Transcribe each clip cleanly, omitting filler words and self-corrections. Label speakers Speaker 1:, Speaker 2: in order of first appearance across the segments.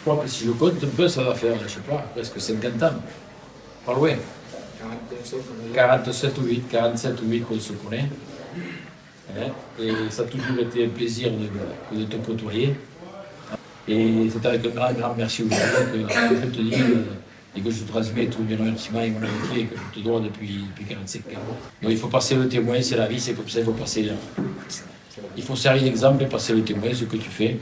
Speaker 1: crois que si je compte un peu, ça va faire, je sais pas, presque 50 ans. Pas loin. 47 ou 8, 47 ou 8 qu'on se connaît. Hein, et ça a toujours été un plaisir de te côtoyer. Et c'est avec un grand, grand merci aujourd'hui que je te dis et que je te transmets tous mes remerciements et mon amitié que je te dois depuis 45 ans. Donc il faut passer le témoin, c'est la vie, c'est comme ça, il faut passer. Il faut servir d'exemple et passer le témoin, ce que tu fais.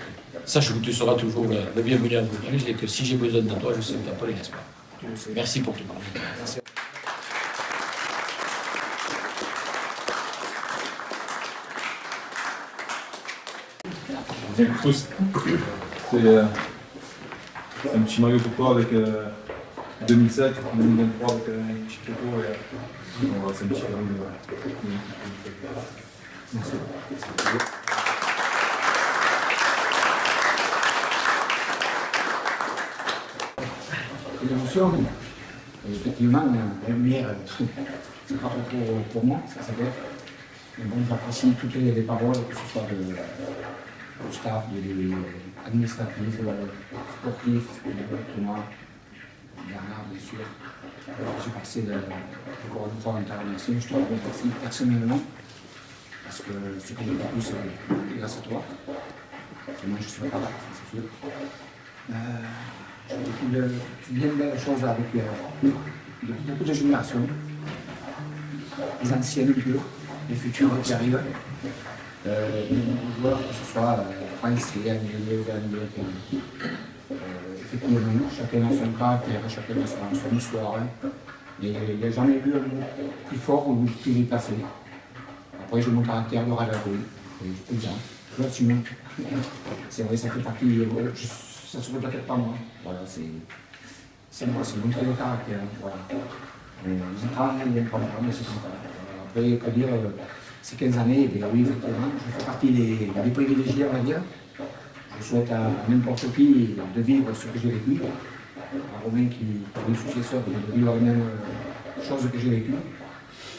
Speaker 1: Sache que tu seras toujours le bienvenu à plus et que si j'ai besoin de toi, je sais t'appeler, n'est-ce pas? Merci pour tout. Merci.
Speaker 2: C'est un petit maillot pour toi avec 2007, 2023 avec un petit photo et voilà, c'est un petit cadeau. Merci.
Speaker 3: L'émotion, effectivement, la lumière, c'est pas trop pour moi, ça c'est vrai. Mais bon, j'apprécie toutes les paroles, que ce soit du staff, de l'administratif, sportif, Thomas, Bernard, bien sûr. J'ai passé encore une fois un temps merci, je te remercie personnellement, parce que ce que j'ai pas pu, c'est grâce à toi. Moi, je suis pas là, c'est sûr. J'ai vécu bien belles choses avec beaucoup de générations, les anciennes un peu, les futurs qui arrivent, les joueurs, que ce soit français, anglais ou anglais. Effectivement, chacun a son caractère, chacun a son histoire. Et il n'y a jamais eu un mot plus fort ou plus déplacé. Après, j'ai mon caractère de râleur, oui. Je peux dire, je l'assume. C'est vrai, ça fait partie. Ça se reflète pas moi. Voilà, c'est moi, c'est mon trait de caractère. Voilà. On prend, mais c'est comme ça. Après, qu'à dire, ces 15 années, bien, oui, effectivement, je fais partie des privilégiés, on va dire. Je souhaite à n'importe qui de vivre ce que j'ai vécu. À Romain qui est le successeur, de vivre la même chose que j'ai vécu.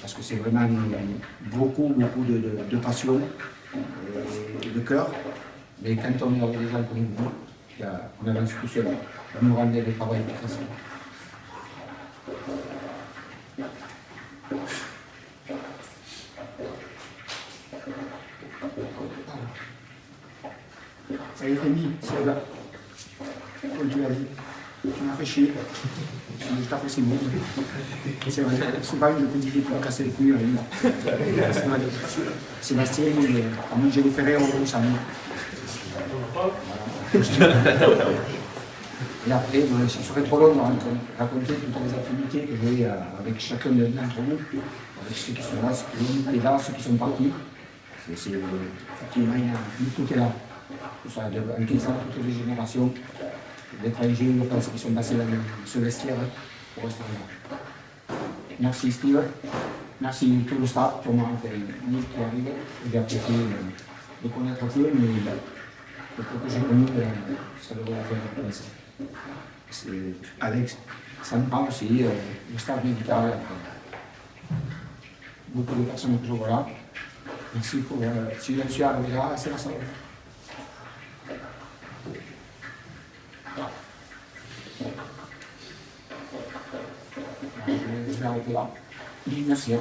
Speaker 3: Parce que c'est vraiment beaucoup de passion, de cœur. Mais quand on est avec des gens comme nous, on avance tout seul. On nous rendait le travail plus facile. Ça y est, Rémi, c'est là. Comme tu l'as dit, tu m'as fait chier. Je t'apprécie beaucoup. C'est vrai, souvent je te dis qu'il faut casser les couilles. Sébastien, à manger les ferrets au salon. Et après, ce serait trop long de raconter toutes les affinités que j'ai avec chacun d'entre nous, avec ceux qui sont là, ceux qui sont là, ceux qui sont partis. Effectivement, tout est là. En 15 ans, toutes les générations d'étrangers de France qui sont passés dans ce vestiaire pour rester là. Merci Steve, merci tout le staff, Thomas, Nick qui arrive. J'ai apprécié de connaître un peu, mais le peu que j'ai connu, ça devrait faire plaisir. C'est Alex, Sandra aussi, le staff médical, beaucoup de personnes que je vois là. Merci pour, si je suis arrivé là, c'est la salle. Je vais arrêter là. Merci.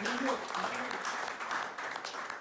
Speaker 4: Thank you.